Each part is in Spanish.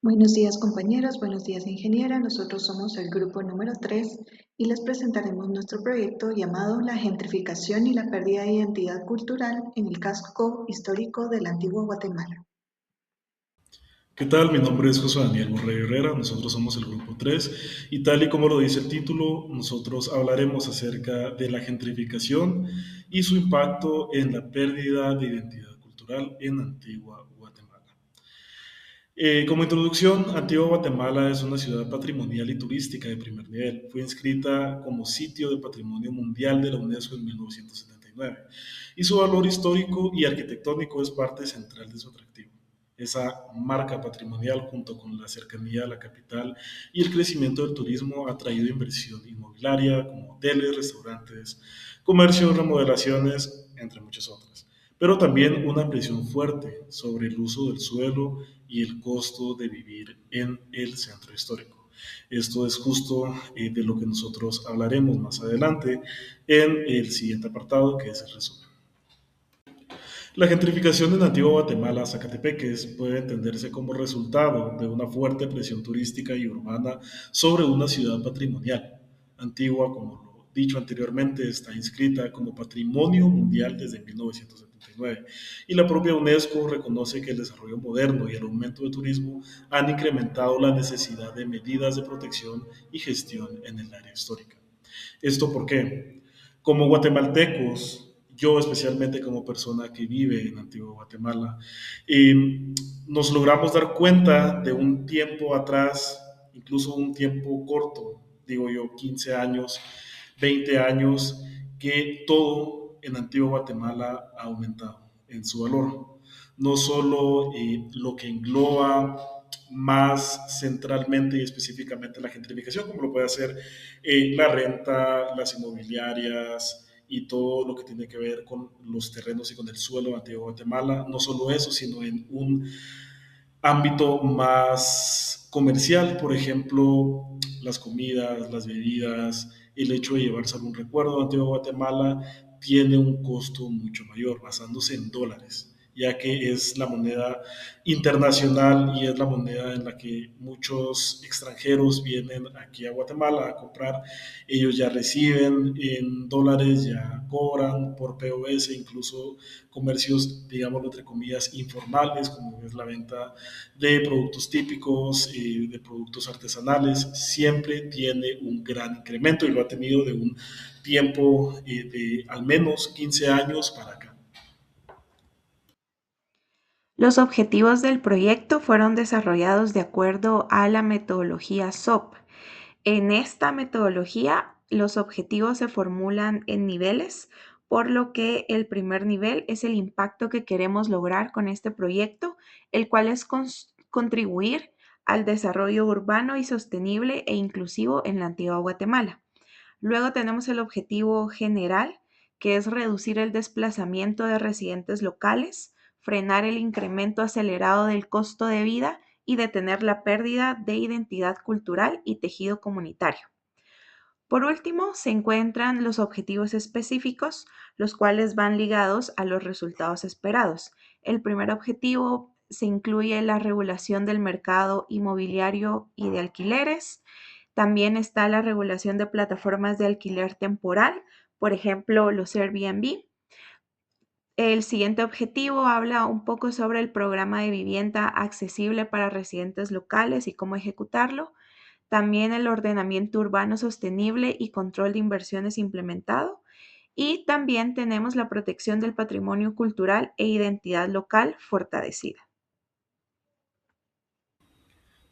Buenos días compañeros, buenos días ingeniera. Nosotros somos el grupo número 3 y les presentaremos nuestro proyecto llamado La gentrificación y la pérdida de identidad cultural en el casco histórico de la antigua Guatemala. ¿Qué tal? Mi nombre es José Daniel Borrell Herrera, nosotros somos el Grupo 3 y tal y como lo dice el título, nosotros hablaremos acerca de la gentrificación y su impacto en la pérdida de identidad cultural en Antigua Guatemala. Como introducción, Antigua Guatemala es una ciudad patrimonial y turística de primer nivel. Fue inscrita como sitio de Patrimonio Mundial de la UNESCO en 1979 y su valor histórico y arquitectónico es parte central de su atractivo. Esa marca patrimonial, junto con la cercanía a la capital y el crecimiento del turismo, ha traído inversión inmobiliaria como hoteles, restaurantes, comercio, remodelaciones, entre muchas otras. Pero también una presión fuerte sobre el uso del suelo y el costo de vivir en el centro histórico. Esto es justo de lo que nosotros hablaremos más adelante en el siguiente apartado, que es el resumen. La gentrificación en Antigua Guatemala, Zacatepeques, puede entenderse como resultado de una fuerte presión turística y urbana sobre una ciudad patrimonial. Antigua, como lo dicho anteriormente, está inscrita como Patrimonio Mundial desde 1979 y la propia UNESCO reconoce que el desarrollo moderno y el aumento del turismo han incrementado la necesidad de medidas de protección y gestión en el área histórica. ¿Esto por qué? Como guatemaltecos, yo especialmente como persona que vive en Antigua Guatemala, eh, nos logramos dar cuenta de un tiempo atrás, incluso un tiempo corto, digo yo, 15 años, 20 años, que todo en Antigua Guatemala ha aumentado en su valor. No solo lo que engloba más centralmente y específicamente la gentrificación, como lo puede hacer la renta, las inmobiliarias y todo lo que tiene que ver con los terrenos y con el suelo de Antigua Guatemala. No solo eso, sino en un ámbito más comercial, por ejemplo, las comidas, las bebidas, el hecho de llevarse algún recuerdo de Antigua Guatemala tiene un costo mucho mayor, basándose en dólares, ya que es la moneda internacional y es la moneda en la que muchos extranjeros vienen aquí a Guatemala a comprar. Ellos ya reciben en dólares, ya cobran por POS, incluso comercios, digámoslo entre comillas, informales, como es la venta de productos típicos, de productos artesanales, siempre tiene un gran incremento y lo ha tenido de un tiempo de al menos 15 años para acá. Los objetivos del proyecto fueron desarrollados de acuerdo a la metodología SOP. En esta metodología, los objetivos se formulan en niveles, por lo que el primer nivel es el impacto que queremos lograr con este proyecto, el cual es contribuir al desarrollo urbano y sostenible e inclusivo en la antigua Guatemala. Luego tenemos el objetivo general, que es reducir el desplazamiento de residentes locales, frenar el incremento acelerado del costo de vida y detener la pérdida de identidad cultural y tejido comunitario. Por último, se encuentran los objetivos específicos, los cuales van ligados a los resultados esperados. El primer objetivo se incluye la regulación del mercado inmobiliario y de alquileres. También está la regulación de plataformas de alquiler temporal, por ejemplo, los Airbnb. El siguiente objetivo habla un poco sobre el programa de vivienda accesible para residentes locales y cómo ejecutarlo. También el ordenamiento urbano sostenible y control de inversiones implementado. Y también tenemos la protección del patrimonio cultural e identidad local fortalecida.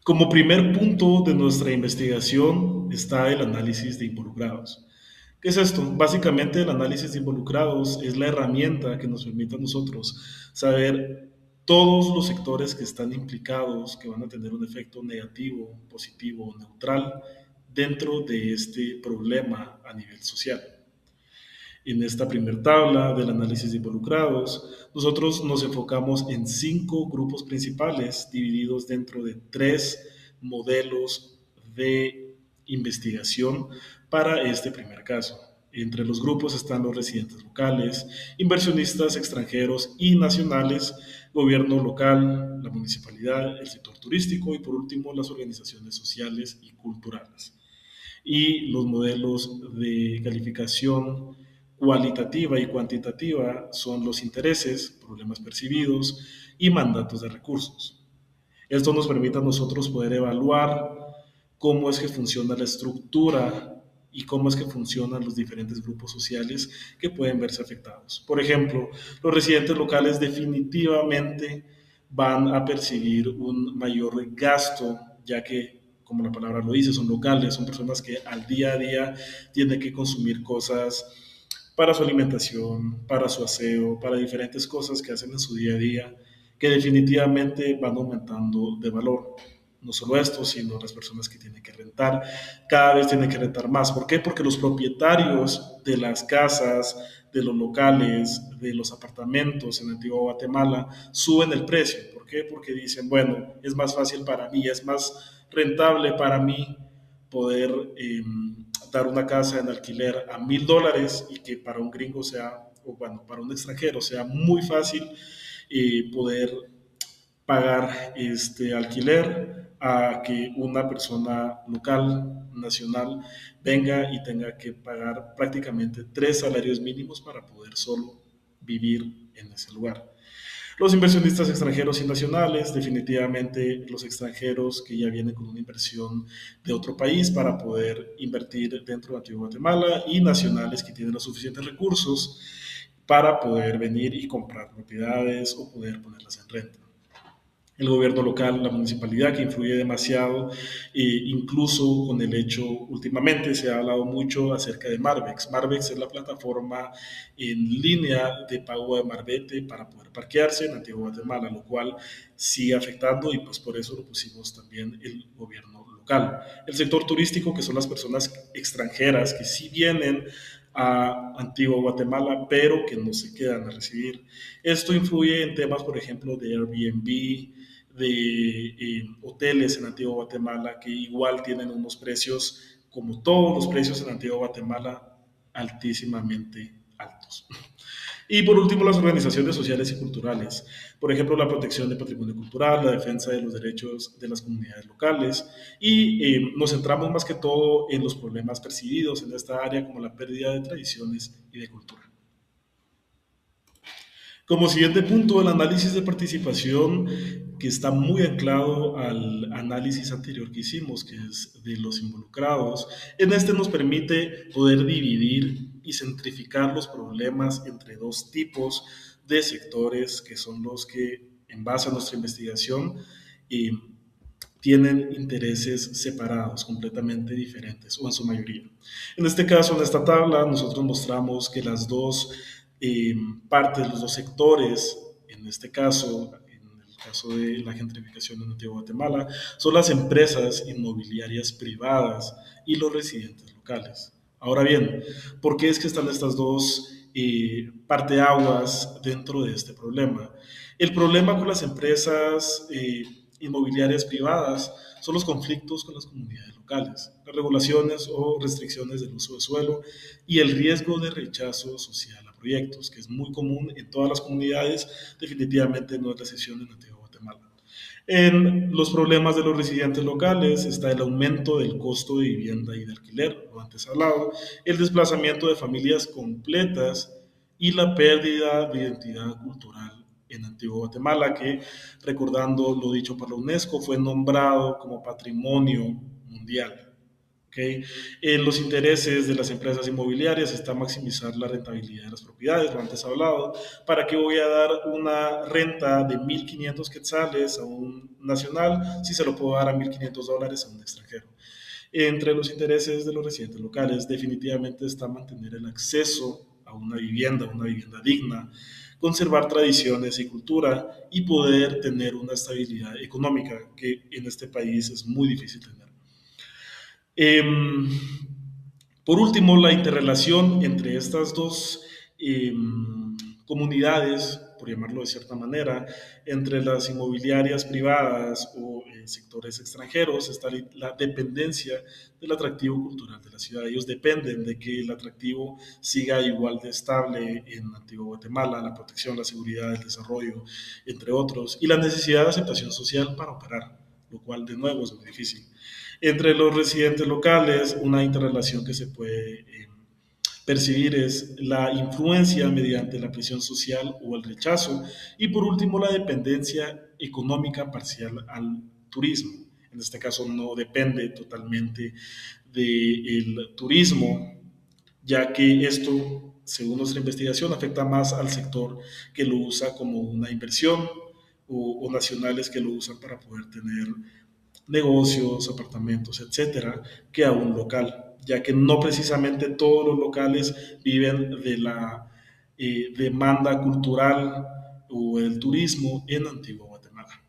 Como primer punto de nuestra investigación está el análisis de involucrados. ¿Qué es esto? Básicamente el análisis de involucrados es la herramienta que nos permite a nosotros saber todos los sectores que están implicados, que van a tener un efecto negativo, positivo o neutral dentro de este problema a nivel social. En esta primera tabla del análisis de involucrados, nosotros nos enfocamos en 5 grupos principales divididos dentro de 3 modelos de investigación para este primer caso. Entre los grupos están los residentes locales, inversionistas extranjeros y nacionales, gobierno local, la municipalidad, el sector turístico y por último las organizaciones sociales y culturales. Y los modelos de calificación cualitativa y cuantitativa son los intereses, problemas percibidos y mandatos de recursos. Esto nos permite a nosotros poder evaluar cómo es que funciona la estructura y cómo es que funcionan los diferentes grupos sociales que pueden verse afectados. Por ejemplo, los residentes locales definitivamente van a percibir un mayor gasto, ya que, como la palabra lo dice, son locales, son personas que al día a día tienen que consumir cosas para su alimentación, para su aseo, para diferentes cosas que hacen en su día a día, que definitivamente van aumentando de valor. No solo esto, sino las personas que tienen que rentar, cada vez tienen que rentar más. ¿Por qué? Porque los propietarios de las casas, de los locales, de los apartamentos en Antigua Guatemala suben el precio. ¿Por qué? Porque dicen, bueno, es más fácil para mí, es más rentable para mí poder dar una casa en alquiler a $1,000 y que para un gringo sea, o bueno, para un extranjero sea muy fácil poder pagar este alquiler a que una persona local, nacional, venga y tenga que pagar prácticamente 3 salarios mínimos para poder solo vivir en ese lugar. Los inversionistas extranjeros y nacionales, definitivamente los extranjeros que ya vienen con una inversión de otro país para poder invertir dentro de Antigua Guatemala y nacionales que tienen los suficientes recursos para poder venir y comprar propiedades o poder ponerlas en renta. El gobierno local, la municipalidad, que influye demasiado, incluso con el hecho, últimamente se ha hablado mucho acerca de Marbex. Marbex es la plataforma en línea de pago de marbete para poder parquearse en Antigua Guatemala, lo cual sigue afectando y pues por eso lo pusimos también el gobierno local. El sector turístico, que son las personas extranjeras que sí vienen a Antigua Guatemala, pero que no se quedan a recibir. Esto influye en temas, por ejemplo, de Airbnb, de hoteles en Antigua Guatemala, que igual tienen unos precios, como todos los precios en Antigua Guatemala, altísimamente altos. Y por último, las organizaciones sociales y culturales. Por ejemplo, la protección del patrimonio cultural, la defensa de los derechos de las comunidades locales. Y nos centramos más que todo en los problemas percibidos en esta área, como la pérdida de tradiciones y de cultura. Como siguiente punto, el análisis de participación, que está muy anclado al análisis anterior que hicimos, que es de los involucrados. En este nos permite poder dividir y centrificar los problemas entre dos tipos de sectores, que son los que, en base a nuestra investigación, eh, tienen intereses separados, completamente diferentes, o en su mayoría. En este caso, en esta tabla, nosotros mostramos que las dos partes, los dos sectores, en este caso, en el caso de la gentrificación en Antigua Guatemala, son las empresas inmobiliarias privadas y los residentes locales. Ahora bien, ¿por qué es que están estas dos parteaguas dentro de este problema? El problema con las empresas inmobiliarias privadas son los conflictos con las comunidades locales, las regulaciones o restricciones del uso de suelo y el riesgo de rechazo social a proyectos, que es muy común en todas las comunidades, definitivamente no es la excepción en Antigua Guatemala. En los problemas de los residentes locales está el aumento del costo de vivienda y de alquiler, lo antes hablado, el desplazamiento de familias completas y la pérdida de identidad cultural en Antigua Guatemala, que, recordando lo dicho por la UNESCO, fue nombrado como Patrimonio Mundial. ¿Okay? Los intereses de las empresas inmobiliarias está maximizar la rentabilidad de las propiedades, lo antes hablado. ¿Para qué voy a dar una renta de 1,500 quetzales a un nacional si se lo puedo dar a $1,500 a un extranjero? Entre los intereses de los residentes locales definitivamente está mantener el acceso a una vivienda digna, conservar tradiciones y cultura y poder tener una estabilidad económica que en este país es muy difícil tener. Por último, la interrelación entre estas dos comunidades, por llamarlo de cierta manera, entre las inmobiliarias privadas o sectores extranjeros está la dependencia del atractivo cultural de la ciudad. Ellos dependen de que el atractivo siga igual de estable en Antigua Guatemala, la protección, la seguridad, el desarrollo, entre otros, y la necesidad de aceptación social para operar, lo cual de nuevo es muy difícil. Entre los residentes locales, una interrelación que se puede percibir es la influencia mediante la presión social o el rechazo y por último la dependencia económica parcial al turismo. En este caso no depende totalmente del turismo, ya que esto, según nuestra investigación, afecta más al sector que lo usa como una inversión o nacionales que lo usan para poder tener negocios, apartamentos, etcétera, que a un local, ya que no precisamente todos los locales viven de la demanda cultural o el turismo en Antigua Guatemala.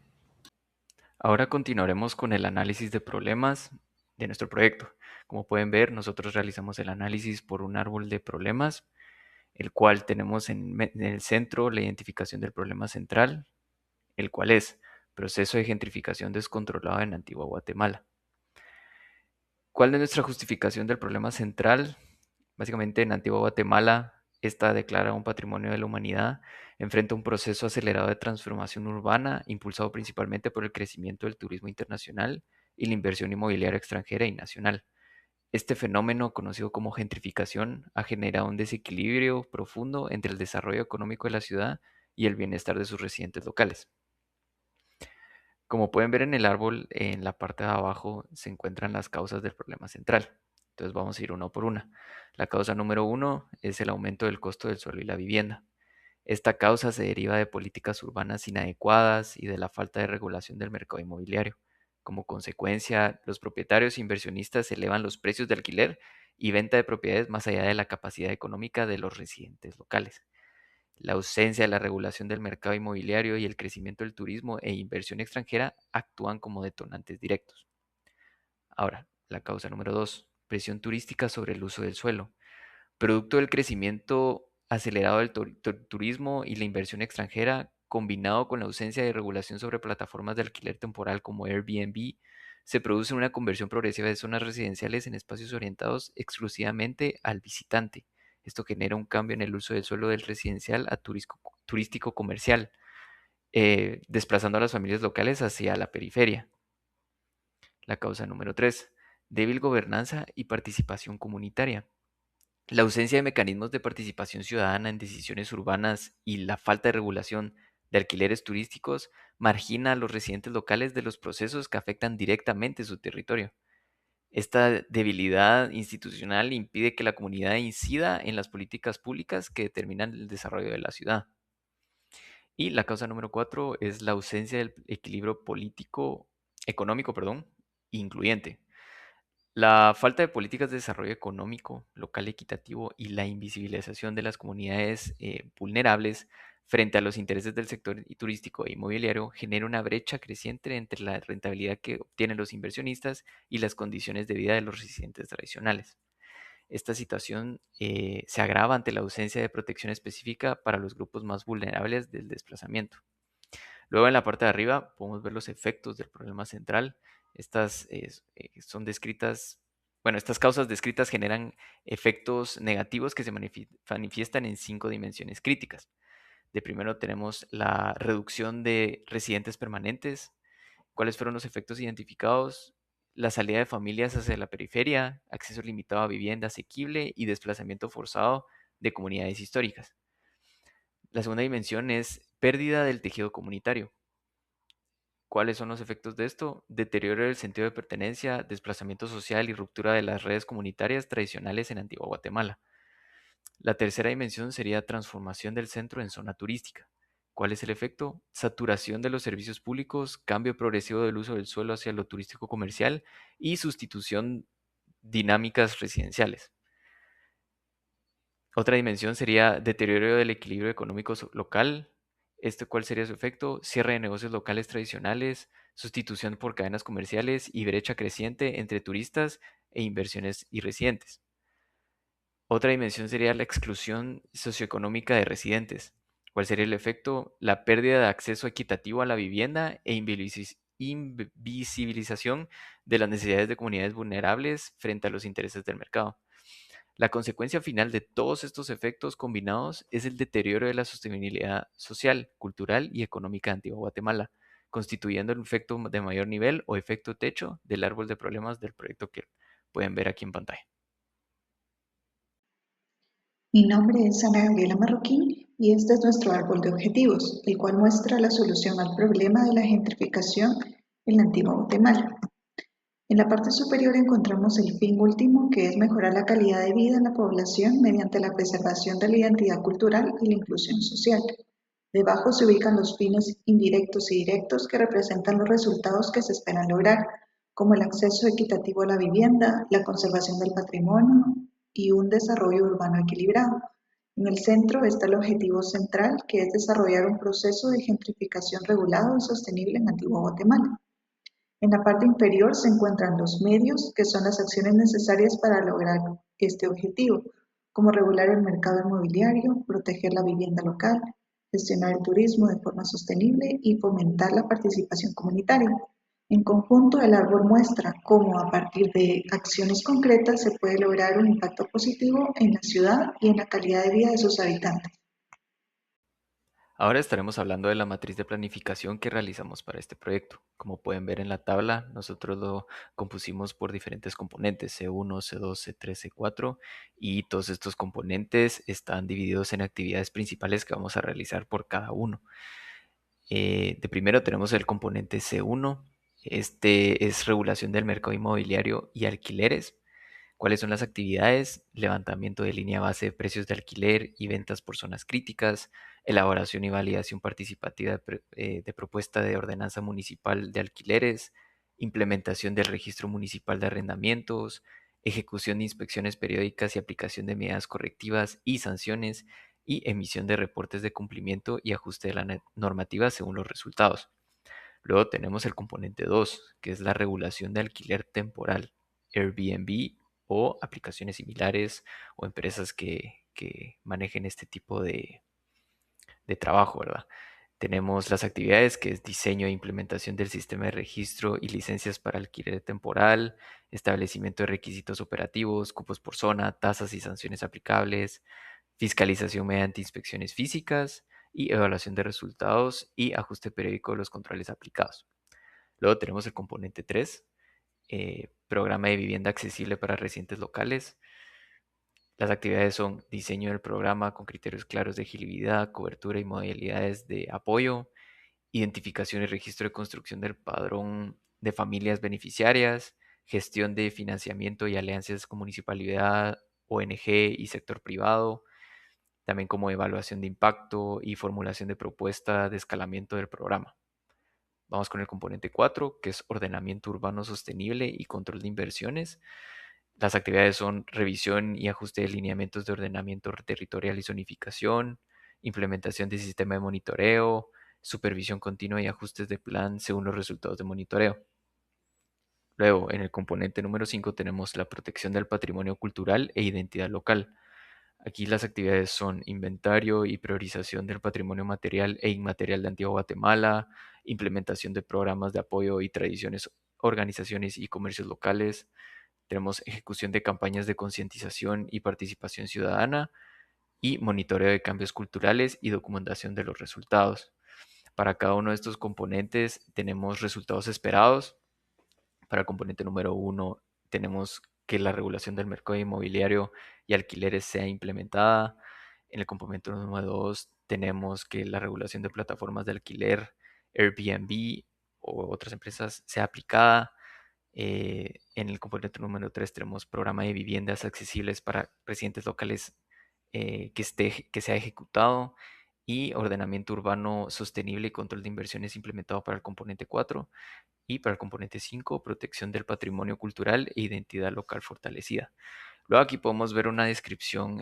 Ahora continuaremos con el análisis de problemas de nuestro proyecto. Como pueden ver, nosotros realizamos el análisis por un árbol de problemas, el cual tenemos en el centro la identificación del problema central, el cual es proceso de gentrificación descontrolado en Antigua Guatemala. ¿Cuál es nuestra justificación del problema central? Básicamente en Antigua Guatemala, esta declara un patrimonio de la humanidad, enfrenta un proceso acelerado de transformación urbana, impulsado principalmente por el crecimiento del turismo internacional y la inversión inmobiliaria extranjera y nacional. Este fenómeno, conocido como gentrificación, ha generado un desequilibrio profundo entre el desarrollo económico de la ciudad y el bienestar de sus residentes locales. Como pueden ver en el árbol, en la parte de abajo se encuentran las causas del problema central. Entonces vamos a ir uno por una. La causa número uno es el aumento del costo del suelo y la vivienda. Esta causa se deriva de políticas urbanas inadecuadas y de la falta de regulación del mercado inmobiliario. Como consecuencia, los propietarios e inversionistas elevan los precios de alquiler y venta de propiedades más allá de la capacidad económica de los residentes locales. La ausencia de la regulación del mercado inmobiliario y el crecimiento del turismo e inversión extranjera actúan como detonantes directos. Ahora, la causa número 2, presión turística sobre el uso del suelo. Producto del crecimiento acelerado del turismo y la inversión extranjera, combinado con la ausencia de regulación sobre plataformas de alquiler temporal como Airbnb, se produce una conversión progresiva de zonas residenciales en espacios orientados exclusivamente al visitante. Esto genera un cambio en el uso del suelo del residencial a turístico comercial, desplazando a las familias locales hacia la periferia. La causa número 3, débil gobernanza y participación comunitaria. La ausencia de mecanismos de participación ciudadana en decisiones urbanas y la falta de regulación de alquileres turísticos margina a los residentes locales de los procesos que afectan directamente su territorio. Esta debilidad institucional impide que la comunidad incida en las políticas públicas que determinan el desarrollo de la ciudad. Y la causa número 4 es la ausencia del equilibrio económico, incluyente. La falta de políticas de desarrollo económico, local equitativo y la invisibilización de las comunidades vulnerables frente a los intereses del sector turístico e inmobiliario genera una brecha creciente entre la rentabilidad que obtienen los inversionistas y las condiciones de vida de los residentes tradicionales. Esta situación se agrava ante la ausencia de protección específica para los grupos más vulnerables del desplazamiento. Luego en la parte de arriba podemos ver los efectos del problema central. Estas son descritas, bueno, estas causas descritas generan efectos negativos que se manifiestan en 5 dimensiones críticas. De primero tenemos la reducción de residentes permanentes. ¿Cuáles fueron los efectos identificados? La salida de familias hacia la periferia, acceso limitado a vivienda asequible y desplazamiento forzado de comunidades históricas. La segunda dimensión es pérdida del tejido comunitario. ¿Cuáles son los efectos de esto? Deterioro del sentido de pertenencia, desplazamiento social y ruptura de las redes comunitarias tradicionales en Antigua Guatemala. La tercera dimensión sería transformación del centro en zona turística. ¿Cuál es el efecto? Saturación de los servicios públicos, cambio progresivo del uso del suelo hacia lo turístico comercial y sustitución dinámicas residenciales. Otra dimensión sería deterioro del equilibrio económico local. ¿Cuál sería su efecto? Cierre de negocios locales tradicionales, sustitución por cadenas comerciales y brecha creciente entre turistas e inversiones y residentes. Otra dimensión sería la exclusión socioeconómica de residentes. ¿Cuál sería el efecto? La pérdida de acceso equitativo a la vivienda e invisibilización de las necesidades de comunidades vulnerables frente a los intereses del mercado. La consecuencia final de todos estos efectos combinados es el deterioro de la sostenibilidad social, cultural y económica de Antigua Guatemala, constituyendo el efecto de mayor nivel o efecto techo del árbol de problemas del proyecto que pueden ver aquí en pantalla. Mi nombre es Ana Gabriela Marroquín y este es nuestro árbol de objetivos, el cual muestra la solución al problema de la gentrificación en la antigua Guatemala. En la parte superior encontramos el fin último, que es mejorar la calidad de vida en la población mediante la preservación de la identidad cultural y la inclusión social. Debajo se ubican los fines indirectos y directos que representan los resultados que se esperan lograr, como el acceso equitativo a la vivienda, la conservación del patrimonio y un desarrollo urbano equilibrado. En el centro está el objetivo central, que es desarrollar un proceso de gentrificación regulado y sostenible en Antigua Guatemala. En la parte inferior se encuentran los medios, que son las acciones necesarias para lograr este objetivo, como regular el mercado inmobiliario, proteger la vivienda local, gestionar el turismo de forma sostenible y fomentar la participación comunitaria. En conjunto, el árbol muestra cómo a partir de acciones concretas se puede lograr un impacto positivo en la ciudad y en la calidad de vida de sus habitantes. Ahora estaremos hablando de la matriz de planificación que realizamos para este proyecto. Como pueden ver en la tabla, nosotros lo compusimos por diferentes componentes, C1, C2, C3, C4, y todos estos componentes están divididos en actividades principales que vamos a realizar por cada uno. De primero tenemos el componente C1, este es regulación del mercado inmobiliario y alquileres. ¿Cuáles son las actividades? Levantamiento de línea base de precios de alquiler y ventas por zonas críticas, elaboración y validación participativa de propuesta de ordenanza municipal de alquileres, implementación del registro municipal de arrendamientos, ejecución de inspecciones periódicas y aplicación de medidas correctivas y sanciones, y emisión de reportes de cumplimiento y ajuste de la normativa según los resultados. Luego tenemos el componente 2, que es la regulación de alquiler temporal, Airbnb o aplicaciones similares o empresas que manejen este tipo de trabajo, ¿verdad? Tenemos las actividades, que es diseño e implementación del sistema de registro y licencias para alquiler temporal, establecimiento de requisitos operativos, cupos por zona, tasas y sanciones aplicables, fiscalización mediante inspecciones físicas y evaluación de resultados y ajuste periódico de los controles aplicados. Luego tenemos el componente 3, programa de vivienda accesible para residentes locales. Las actividades son diseño del programa con criterios claros de agilidad, cobertura y modalidades de apoyo, identificación y registro de construcción del padrón de familias beneficiarias, gestión de financiamiento y alianzas con municipalidad, ONG y sector privado, también como evaluación de impacto y formulación de propuesta de escalamiento del programa. Vamos con el componente 4, que es ordenamiento urbano sostenible y control de inversiones. Las actividades son revisión y ajuste de lineamientos de ordenamiento territorial y zonificación, implementación de sistema de monitoreo, supervisión continua y ajustes de plan según los resultados de monitoreo. Luego, en el componente número 5 tenemos la protección del patrimonio cultural e identidad local. Aquí las actividades son inventario y priorización del patrimonio material e inmaterial de Antigua Guatemala, implementación de programas de apoyo y tradiciones, organizaciones y comercios locales. Tenemos ejecución de campañas de concientización y participación ciudadana y monitoreo de cambios culturales y documentación de los resultados. Para cada uno de estos componentes tenemos resultados esperados. Para el componente número 1 tenemos que la regulación del mercado inmobiliario y alquileres sea implementada. En el componente número 2 tenemos que la regulación de plataformas de alquiler, Airbnb o otras empresas sea aplicada. En el componente número 3 tenemos programa de viviendas accesibles para residentes locales, que sea ejecutado, y ordenamiento urbano sostenible y control de inversiones implementado para el componente 4. Y para el componente 5, protección del patrimonio cultural e identidad local fortalecida. Luego aquí podemos ver una descripción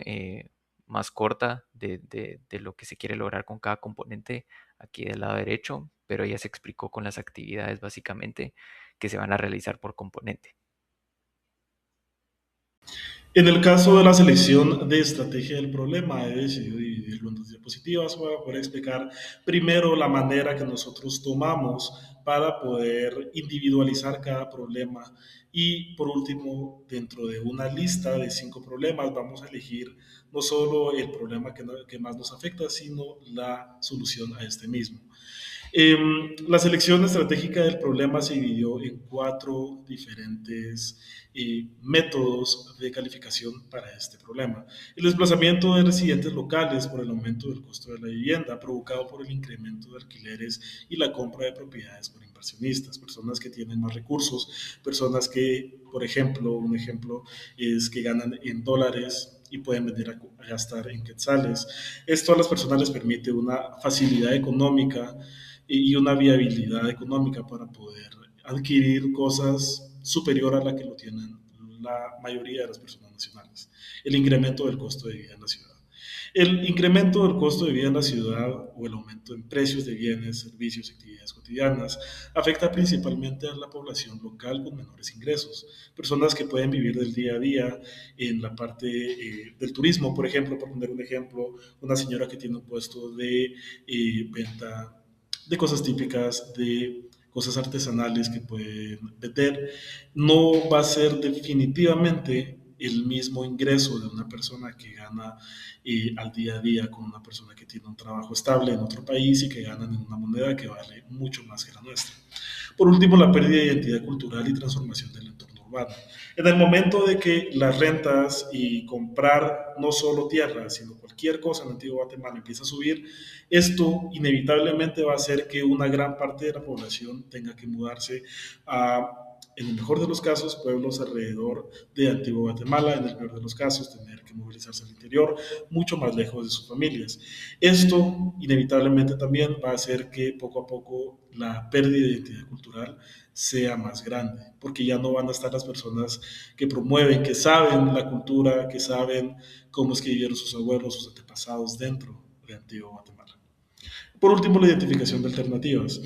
más corta de lo que se quiere lograr con cada componente aquí del lado derecho, pero ya se explicó con las actividades básicamente que se van a realizar por componente. En el caso de la selección de estrategia del problema, he decidido dividirlo en dos diapositivas para poder explicar primero la manera que nosotros tomamos para poder individualizar cada problema y por último, dentro de una lista de 5 problemas, vamos a elegir no solo el problema que más nos afecta, sino la solución a este mismo. La selección estratégica del problema se dividió en 4 diferentes métodos de calificación para este problema. El desplazamiento de residentes locales por el aumento del costo de la vivienda provocado por el incremento de alquileres y la compra de propiedades por inversionistas, personas que tienen más recursos, personas que, por ejemplo, un ejemplo es que ganan en dólares y pueden venir a gastar en quetzales. Esto a las personas les permite una facilidad económica y una viabilidad económica para poder adquirir cosas superior a la que lo tienen la mayoría de las personas nacionales. El incremento del costo de vida en la ciudad. El incremento del costo de vida en la ciudad o el aumento en precios de bienes, servicios y actividades cotidianas afecta principalmente a la población local con menores ingresos, personas que pueden vivir del día a día en la parte del turismo, por ejemplo, por poner un ejemplo, una señora que tiene un puesto de venta de cosas típicas, de cosas artesanales que pueden vender, no va a ser definitivamente el mismo ingreso de una persona que gana al día a día con una persona que tiene un trabajo estable en otro país y que ganan en una moneda que vale mucho más que la nuestra. Por último, la pérdida de identidad cultural y transformación del entorno urbano. En el momento de que las rentas y comprar no solo tierra, sino cualquier cosa en Antigua Guatemala empieza a subir, esto inevitablemente va a hacer que una gran parte de la población tenga que mudarse a, en el mejor de los casos, pueblos alrededor de Antigua Guatemala, en el peor de los casos, tener que movilizarse al interior, mucho más lejos de sus familias. Esto inevitablemente también va a hacer que poco a poco la pérdida de identidad cultural sea más grande, porque ya no van a estar las personas que promueven, que saben la cultura, que saben cómo es que vivieron sus abuelos, sus antepasados dentro de Antigua Guatemala. Por último, la identificación de alternativas,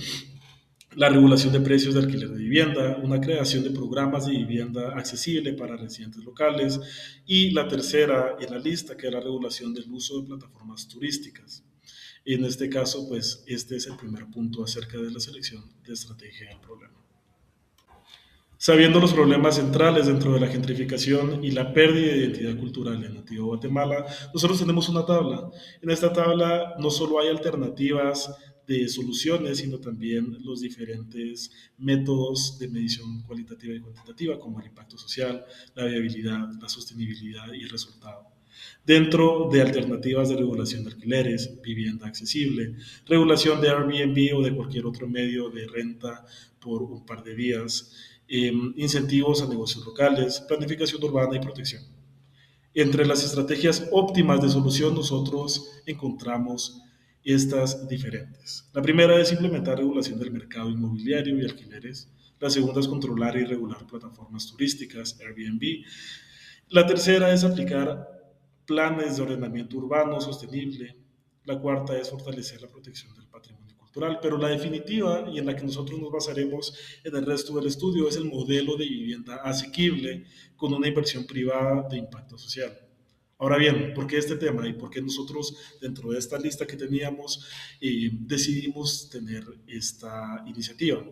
la regulación de precios de alquiler de vivienda, una creación de programas de vivienda accesible para residentes locales y la tercera en la lista, que es la regulación del uso de plataformas turísticas. En este caso, pues este es el primer punto acerca de la selección de estrategia del problema. Sabiendo los problemas centrales dentro de la gentrificación y la pérdida de identidad cultural en Antigua Guatemala, nosotros tenemos una tabla. En esta tabla no solo hay alternativas de soluciones, sino también los diferentes métodos de medición cualitativa y cuantitativa, como el impacto social, la viabilidad, la sostenibilidad y el resultado. Dentro de alternativas de regulación de alquileres, vivienda accesible, regulación de Airbnb o de cualquier otro medio de renta por un par de días, incentivos a negocios locales, planificación urbana y protección. Entre las estrategias óptimas de solución nosotros encontramos estas diferentes. La primera es implementar regulación del mercado inmobiliario y alquileres. La segunda es controlar y regular plataformas turísticas, Airbnb. La tercera es aplicar planes de ordenamiento urbano sostenible. La cuarta es fortalecer la protección del patrimonio cultural. Pero la definitiva y en la que nosotros nos basaremos en el resto del estudio es el modelo de vivienda asequible con una inversión privada de impacto social. Ahora bien, ¿por qué este tema y por qué nosotros dentro de esta lista que teníamos decidimos tener esta iniciativa?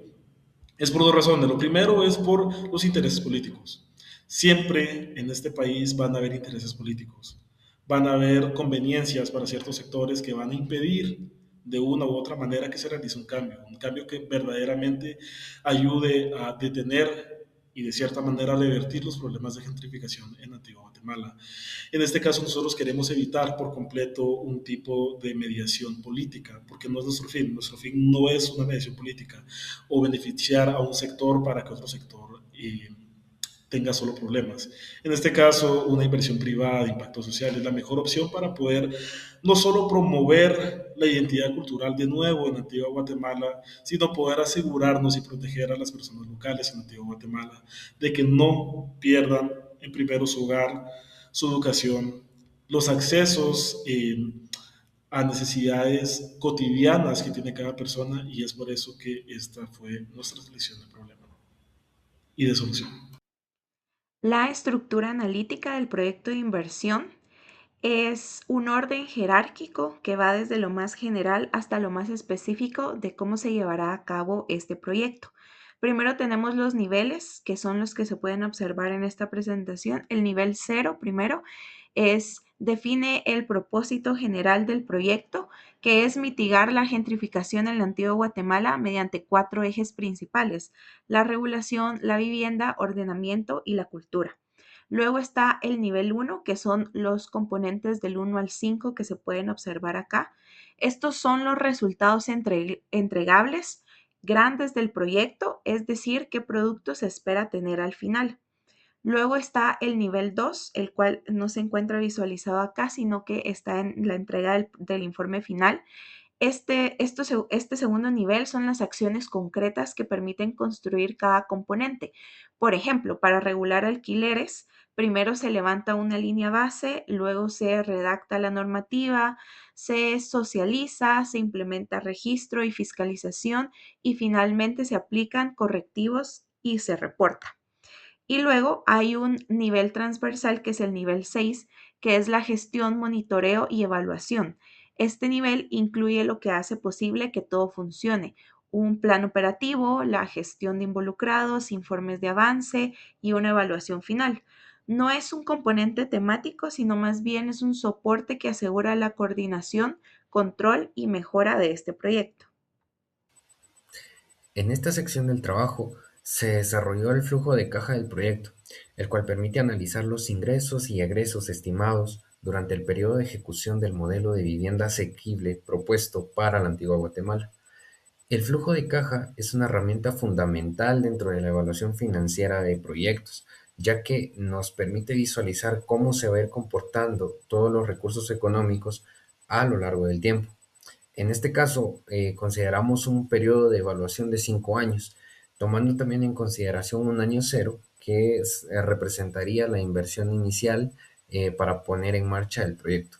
Es por 2 razones. Lo primero es por los intereses políticos. Siempre en este país van a haber intereses políticos. Van a haber conveniencias para ciertos sectores que van a impedir de una u otra manera que se realice un cambio que verdaderamente ayude a detener y de cierta manera revertir los problemas de gentrificación en Antigua Guatemala. En este caso nosotros queremos evitar por completo un tipo de mediación política, porque no es nuestro fin. Nuestro fin no es una mediación política o beneficiar a un sector para que otro sector tenga solo problemas. En este caso, una inversión privada de impacto social es la mejor opción para poder no solo promover la identidad cultural de nuevo en Antigua Guatemala, sino poder asegurarnos y proteger a las personas locales en Antigua Guatemala de que no pierdan en primero su hogar, su educación, los accesos a necesidades cotidianas que tiene cada persona y es por eso que esta fue nuestra selección de problema y de solución. La estructura analítica del proyecto de inversión es un orden jerárquico que va desde lo más general hasta lo más específico de cómo se llevará a cabo este proyecto. Primero tenemos los niveles, que son los que se pueden observar en esta presentación. El nivel 0, primero, define el propósito general del proyecto, que es mitigar la gentrificación en la antigua Guatemala mediante 4 ejes principales: la regulación, la vivienda, ordenamiento y la cultura. Luego está el nivel 1, que son los componentes del 1 al 5 que se pueden observar acá. Estos son los resultados entregables grandes del proyecto, es decir, qué producto se espera tener al final. Luego está el nivel 2, el cual no se encuentra visualizado acá, sino que está en la entrega del informe final. Este segundo nivel son las acciones concretas que permiten construir cada componente. Por ejemplo, para regular alquileres, primero se levanta una línea base, luego se redacta la normativa, se socializa, se implementa registro y fiscalización y finalmente se aplican correctivos y se reporta. Y luego hay un nivel transversal que es el nivel 6, que es la gestión, monitoreo y evaluación. Este nivel incluye lo que hace posible que todo funcione: un plan operativo, la gestión de involucrados, informes de avance y una evaluación final. No es un componente temático, sino más bien es un soporte que asegura la coordinación, control y mejora de este proyecto. En esta sección del trabajo se desarrolló el flujo de caja del proyecto, el cual permite analizar los ingresos y egresos estimados durante el periodo de ejecución del modelo de vivienda asequible propuesto para la antigua Guatemala. El flujo de caja es una herramienta fundamental dentro de la evaluación financiera de proyectos, ya que nos permite visualizar cómo se va a ir comportando todos los recursos económicos a lo largo del tiempo. En este caso, consideramos un periodo de evaluación de 5 años, tomando también en consideración un año cero, que representaría la inversión inicial para poner en marcha el proyecto.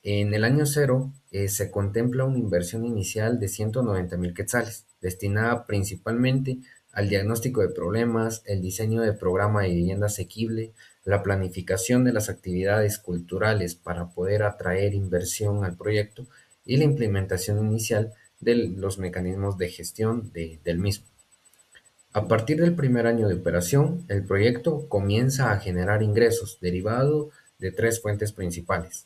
En el año cero se contempla una inversión inicial de 190,000 quetzales, destinada principalmente al diagnóstico de problemas, el diseño de programa de vivienda asequible, la planificación de las actividades culturales para poder atraer inversión al proyecto y la implementación inicial de los mecanismos de gestión del mismo. A partir del primer año de operación, el proyecto comienza a generar ingresos derivado de 3 fuentes principales.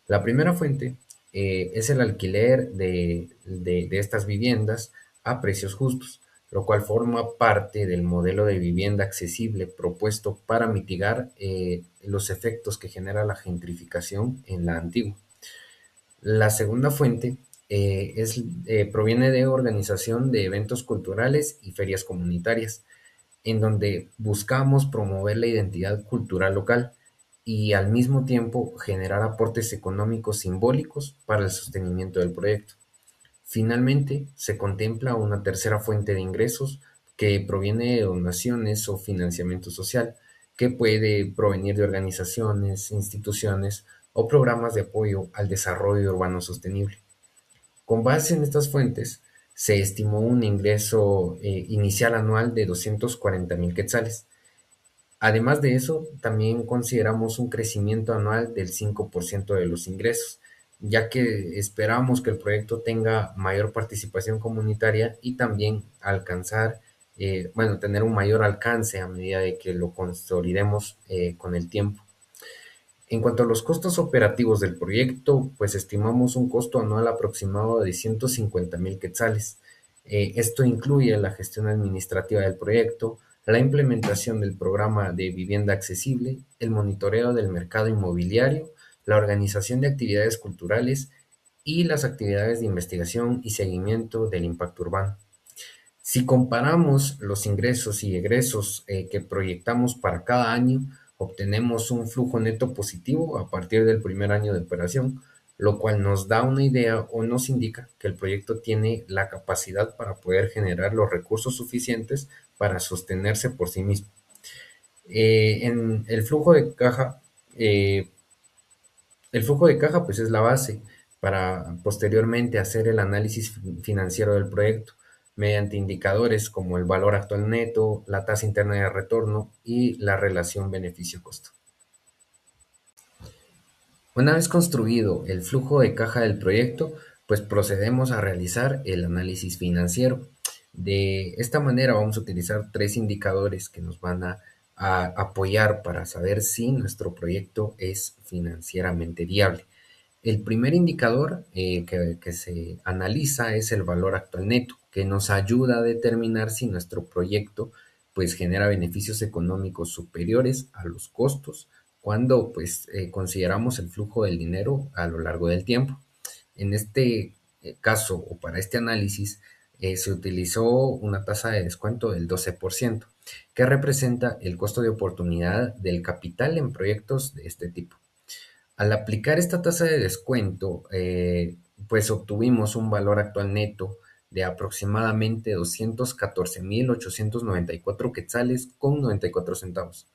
La primera fuente es el alquiler de estas viviendas a precios justos, lo cual forma parte del modelo de vivienda accesible propuesto para mitigar los efectos que genera la gentrificación en la antigua. La segunda fuente proviene de organización de eventos culturales y ferias comunitarias, en donde buscamos promover la identidad cultural local y al mismo tiempo generar aportes económicos simbólicos para el sostenimiento del proyecto. Finalmente, se contempla una tercera fuente de ingresos que proviene de donaciones o financiamiento social, que puede provenir de organizaciones, instituciones o programas de apoyo al desarrollo urbano sostenible. Con base en estas fuentes, se estimó un ingreso inicial anual de 240,000 quetzales. Además de eso, también consideramos un crecimiento anual del 5% de los ingresos, ya que esperamos que el proyecto tenga mayor participación comunitaria y también tener un mayor alcance a medida de que lo consolidemos con el tiempo. En cuanto a los costos operativos del proyecto, pues estimamos un costo anual aproximado de 150,000 quetzales. Esto incluye la gestión administrativa del proyecto, la implementación del programa de vivienda accesible, el monitoreo del mercado inmobiliario, la organización de actividades culturales y las actividades de investigación y seguimiento del impacto urbano. Si comparamos los ingresos y egresos que proyectamos para cada año, obtenemos un flujo neto positivo a partir del primer año de operación, lo cual nos da una idea o nos indica que el proyecto tiene la capacidad para poder generar los recursos suficientes para sostenerse por sí mismo. En el flujo de caja pues es la base para posteriormente hacer el análisis financiero del proyecto, mediante indicadores como el valor actual neto, la tasa interna de retorno y la relación beneficio-costo. Una vez construido el flujo de caja del proyecto, pues procedemos a realizar el análisis financiero. De esta manera vamos a utilizar tres indicadores que nos van a apoyar para saber si nuestro proyecto es financieramente viable. El primer indicador que se analiza es el valor actual neto, que nos ayuda a determinar si nuestro proyecto pues genera beneficios económicos superiores a los costos cuando pues consideramos el flujo del dinero a lo largo del tiempo. En este caso o para este análisis se utilizó una tasa de descuento del 12%, que representa el costo de oportunidad del capital en proyectos de este tipo. Al aplicar esta tasa de descuento, pues obtuvimos un valor actual neto de aproximadamente 214.894 quetzales con 94 centavos.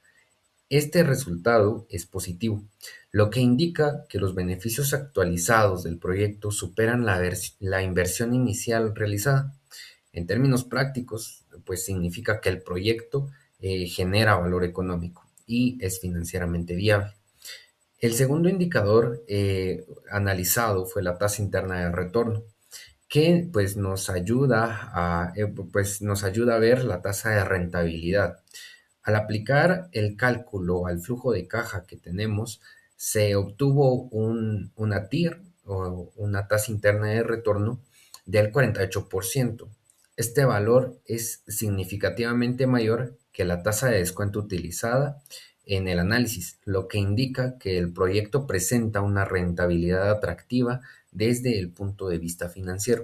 Este resultado es positivo, lo que indica que los beneficios actualizados del proyecto superan la inversión inicial realizada. En términos prácticos, pues significa que el proyecto genera valor económico y es financieramente viable. El segundo indicador analizado fue la tasa interna de retorno, que pues nos ayuda a ver la tasa de rentabilidad. Al aplicar el cálculo al flujo de caja que tenemos, se obtuvo una TIR o una tasa interna de retorno del 48%. Este valor es significativamente mayor que la tasa de descuento utilizada en el análisis, lo que indica que el proyecto presenta una rentabilidad atractiva desde el punto de vista financiero.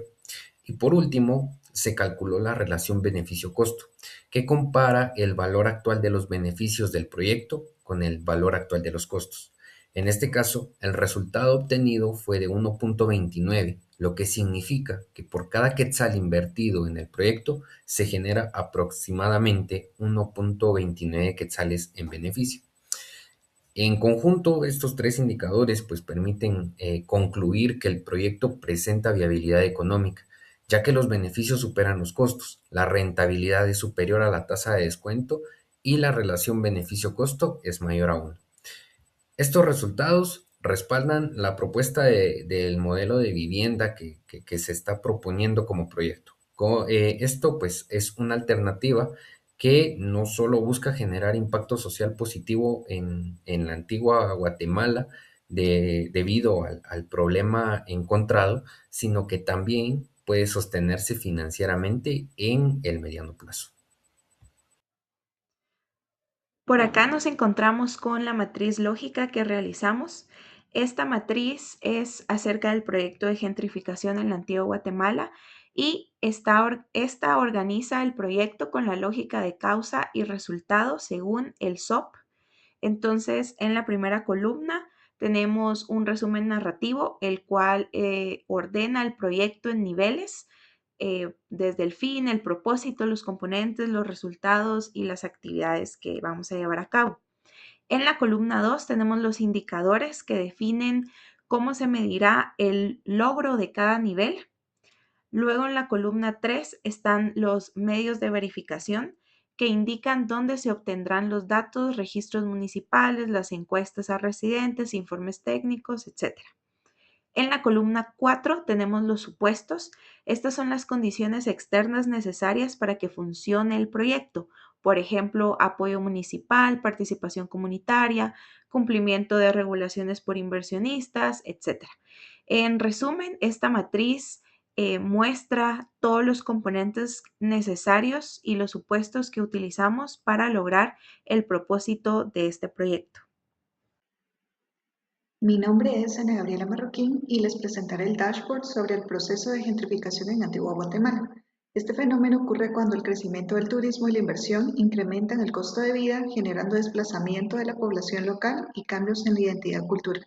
Y por último, se calculó la relación beneficio-costo, que compara el valor actual de los beneficios del proyecto con el valor actual de los costos. En este caso, el resultado obtenido fue de 1.29, lo que significa que por cada quetzal invertido en el proyecto se genera aproximadamente 1.29 quetzales en beneficio. En conjunto, estos tres indicadores pues, permiten concluir que el proyecto presenta viabilidad económica, ya que los beneficios superan los costos, la rentabilidad es superior a la tasa de descuento y la relación beneficio-costo es mayor a 1. Estos resultados respaldan la propuesta del modelo de vivienda que se está proponiendo como proyecto. Esto pues es una alternativa que no solo busca generar impacto social positivo en la antigua Guatemala debido al problema encontrado, sino que también puede sostenerse financieramente en el mediano plazo. Por acá nos encontramos con la matriz lógica que realizamos. Esta matriz es acerca del proyecto de gentrificación en la antigua Guatemala y esta organiza el proyecto con la lógica de causa y resultado según el SOP. Entonces, en la primera columna tenemos un resumen narrativo, el cual ordena el proyecto en niveles, desde el fin, el propósito, los componentes, los resultados y las actividades que vamos a llevar a cabo. En la columna 2 tenemos los indicadores que definen cómo se medirá el logro de cada nivel. Luego en la columna 3 están los medios de verificación que indican dónde se obtendrán los datos, registros municipales, las encuestas a residentes, informes técnicos, etc. En la columna 4 tenemos los supuestos. Estas son las condiciones externas necesarias para que funcione el proyecto. Por ejemplo, apoyo municipal, participación comunitaria, cumplimiento de regulaciones por inversionistas, etc. En resumen, esta matriz muestra todos los componentes necesarios y los supuestos que utilizamos para lograr el propósito de este proyecto. Mi nombre es Ana Gabriela Marroquín y les presentaré el dashboard sobre el proceso de gentrificación en Antigua Guatemala. Este fenómeno ocurre cuando el crecimiento del turismo y la inversión incrementan el costo de vida, generando desplazamiento de la población local y cambios en la identidad cultural.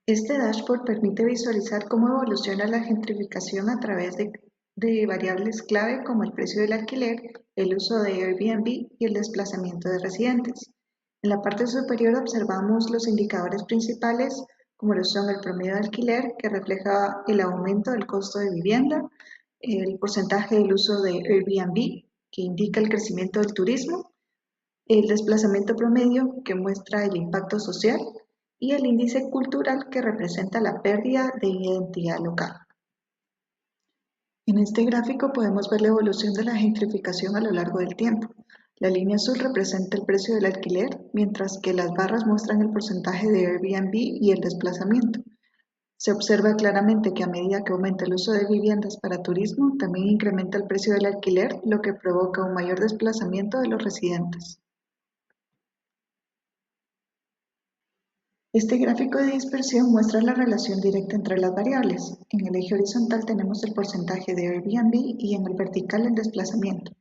Este dashboard permite visualizar cómo evoluciona la gentrificación a través de variables clave como el precio del alquiler, el uso de Airbnb y el desplazamiento de residentes. En la parte superior observamos los indicadores principales como lo son el promedio de alquiler, que refleja el aumento del costo de vivienda, el porcentaje del uso de Airbnb, que indica el crecimiento del turismo, el desplazamiento promedio, que muestra el impacto social, y el índice cultural, que representa la pérdida de identidad local. En este gráfico podemos ver la evolución de la gentrificación a lo largo del tiempo. La línea azul representa el precio del alquiler, mientras que las barras muestran el porcentaje de Airbnb y el desplazamiento. Se observa claramente que a medida que aumenta el uso de viviendas para turismo, también incrementa el precio del alquiler, lo que provoca un mayor desplazamiento de los residentes. Este gráfico de dispersión muestra la relación directa entre las variables. En el eje horizontal tenemos el porcentaje de Airbnb y en el vertical el desplazamiento.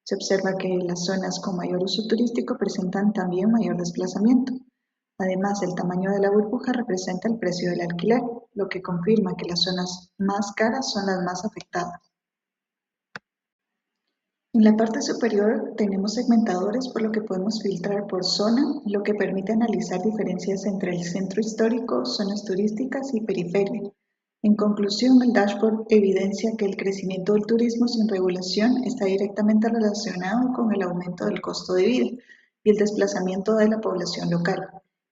Se observa que las zonas con mayor uso turístico presentan también mayor desplazamiento. Además, el tamaño de la burbuja representa el precio del alquiler, lo que confirma que las zonas más caras son las más afectadas. En la parte superior tenemos segmentadores por lo que podemos filtrar por zona, lo que permite analizar diferencias entre el centro histórico, zonas turísticas y periferia. En conclusión, el dashboard evidencia que el crecimiento del turismo sin regulación está directamente relacionado con el aumento del costo de vida y el desplazamiento de la población local.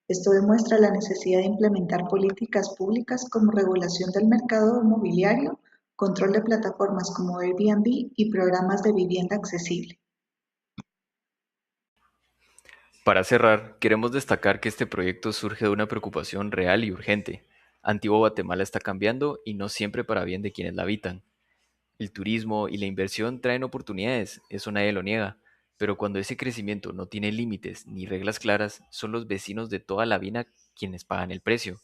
Esto demuestra la necesidad de implementar políticas públicas como regulación del mercado inmobiliario, control de plataformas como Airbnb y programas de vivienda accesible. Para cerrar, queremos destacar que este proyecto surge de una preocupación real y urgente. Antigua Guatemala está cambiando y no siempre para bien de quienes la habitan. El turismo y la inversión traen oportunidades, eso nadie lo niega, pero cuando ese crecimiento no tiene límites ni reglas claras, son los vecinos de toda la vina quienes pagan el precio.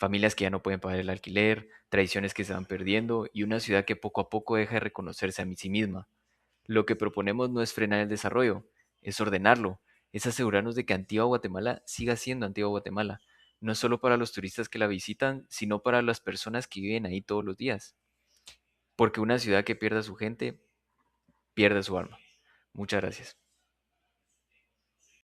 Familias que ya no pueden pagar el alquiler, tradiciones que se van perdiendo y una ciudad que poco a poco deja de reconocerse a sí misma. Lo que proponemos no es frenar el desarrollo, es ordenarlo, es asegurarnos de que Antigua Guatemala siga siendo Antigua Guatemala, no solo para los turistas que la visitan, sino para las personas que viven ahí todos los días. Porque una ciudad que pierda a su gente, pierde su alma. Muchas gracias.